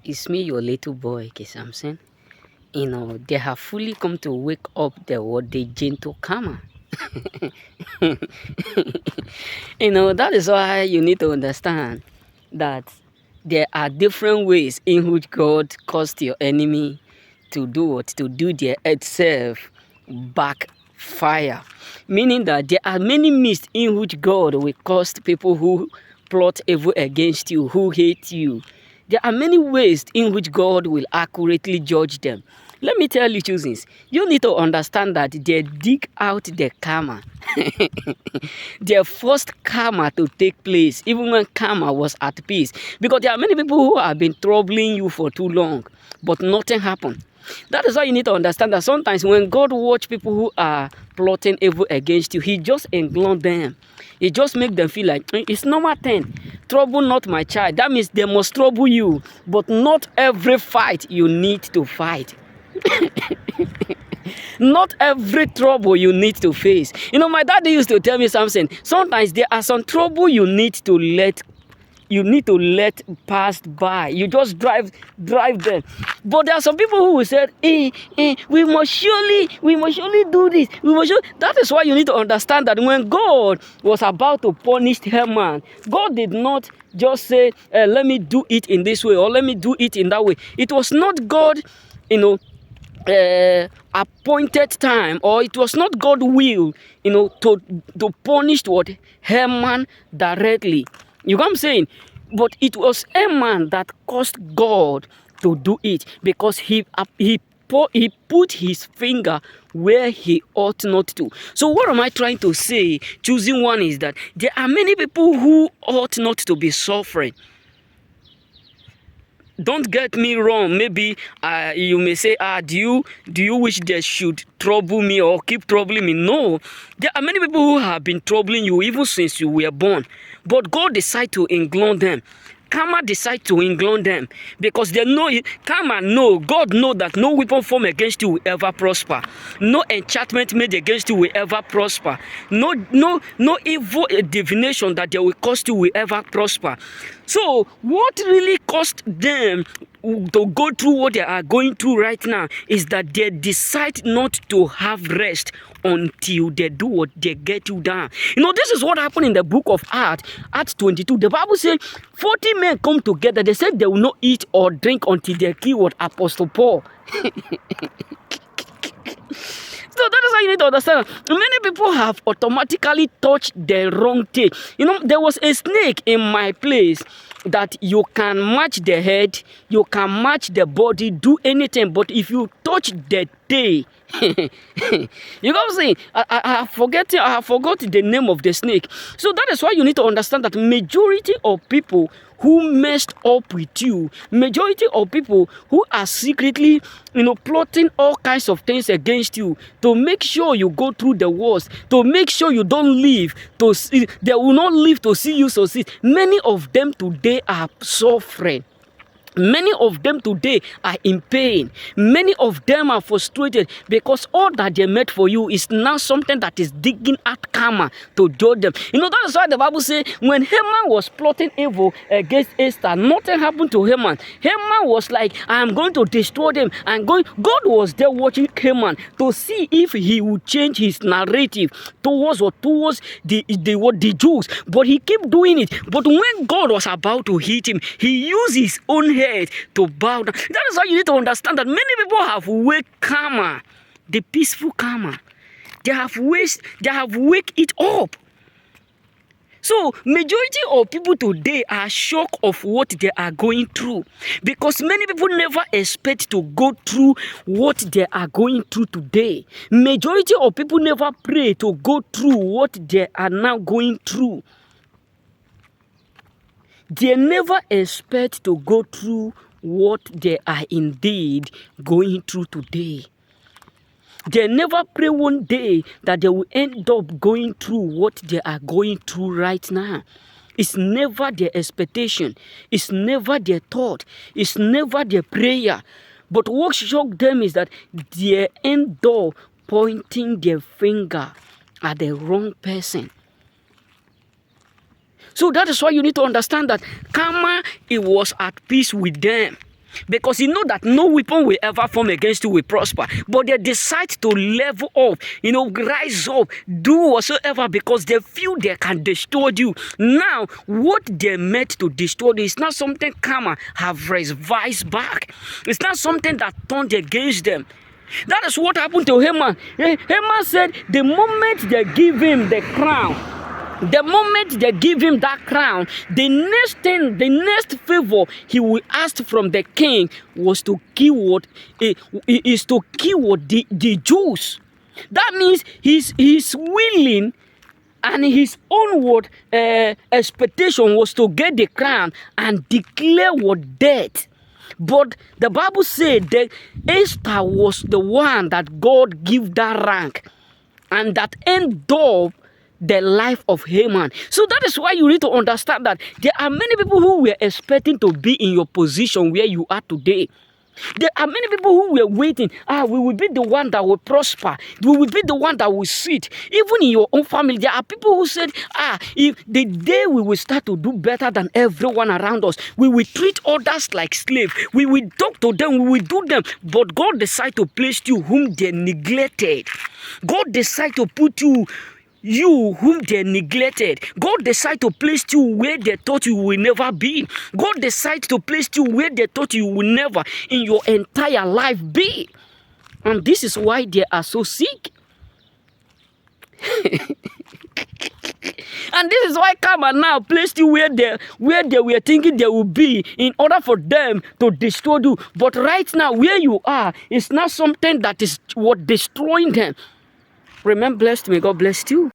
It's me, your little boy, K. Samson. They have fully come to wake up the gentle karma. That is why you need to understand that there are different ways in which God caused your enemy to do what? To do their itself backfire. Meaning that there are many means in which God will cause people who plot evil against you, who hate you. There are many ways in which God will accurately judge them. Let me tell you two things. You need to understand that they dig out the karma. Their first karma to take place, even when karma was at peace. Because there are many people who have been troubling you for too long, but nothing happened. That is why you need to understand that sometimes when God watch people who are plotting evil against you, He just ignore them. He just make them feel like it's normal thing. Trouble not my child. That means they must trouble you. But not every fight you need to fight. Not every trouble you need to face. My daddy used to tell me something. Sometimes there are some trouble you need to let pass by. You just drive them. But there are some people who will say, we must surely do this. That is why you need to understand that when God was about to punish Haman, God did not just say, let me do it in this way or let me do it in that way. It was not God, appointed time, or it was not God's will, to punish what Haman directly. You know what I'm saying? But it was Haman that caused God to do it because he put his finger where he ought not to. So what am I trying to say? Choosing one is that there are many people who ought not to be suffering. Don't get me wrong. Maybe you may say, do you wish they should trouble me or keep troubling me? No. There are many people who have been troubling you even since you were born. But God decided to ignore them. Karma decide to ignore them because they know karma know God know that no weapon formed against you will ever prosper. No enchantment made against you will ever prosper. No evil divination that they will cause you will ever prosper. So what really caused them to go through what they are going through right now is that they decide not to have rest until they do what they get you down. This is what happened in the book of Acts 22. The Bible said 40 men come together. They said they will not eat or drink until they kill what Apostle Paul. So that is how you need to understand. Many people have automatically touched the wrong thing. There was a snake in my place that you can match the head, you can match the body, do anything. But if you touch the tail, you know what I'm saying? I have forgotten the name of the snake. So that is why you need to understand that majority of people who messed up with you, majority of people who are secretly, plotting all kinds of things against you to make sure you go through the worst, to make sure you don't live to see, they will not live to see you succeed. Many of them today are suffering. Many of them today are in pain. Many of them are frustrated because all that they made for you is now something that is digging at karma to judge them. That is why the Bible says when Haman was plotting evil against Esther, nothing happened to Haman. Haman was like, I am going to destroy them. God was there watching Haman to see if he would change his narrative towards the Jews. But he kept doing it. But when God was about to hit him, he used his own head to bow down. That is why you need to understand that many people have waked karma, the peaceful karma. They have waked it up. So majority of people today are shocked of what they are going through because many people never expect to go through what they are going through today. Majority of people never pray to go through what they are now going through. They never expect to go through what they are indeed going through today. They never pray one day that they will end up going through what they are going through right now. It's never their expectation. It's never their thought. It's never their prayer. But what shocked them is that they end up pointing their finger at the wrong person. So that is why you need to understand that karma, it was at peace with them. because you know that no weapon will ever form against you will prosper. But they decide to level up, rise up, do whatsoever because they feel they can destroy you. Now, what they meant to destroy you is not something karma have revised back. It's not something that turned against them. That is what happened to Haman. Haman said the moment they give him the crown, the moment they give him that crown, the next favor he will ask from the king was to kill what the Jews. That means he's willing, and his onward expectation was to get the crown and declare what death. But the Bible said that Esther was the one that God gave that rank, and that ended up the life of Haman. So that is why you need to understand that there are many people who were expecting to be in your position where you are today. There are many people who were waiting. We will be the one that will prosper. We will be the one that will sit. Even in your own family, there are people who said, if the day we will start to do better than everyone around us, we will treat others like slaves. We will talk to them. We will do them. But God decided to place you whom they neglected. God decided to put you whom they neglected. God decided to place you where they thought you will never be. God decided to place you where they thought you will never in your entire life be. And this is why they are so sick. And this is why karma now placed you where they were thinking they will be in order for them to destroy you. But right now where you are is not something that is what destroying them. Remain blessed. May God bless you.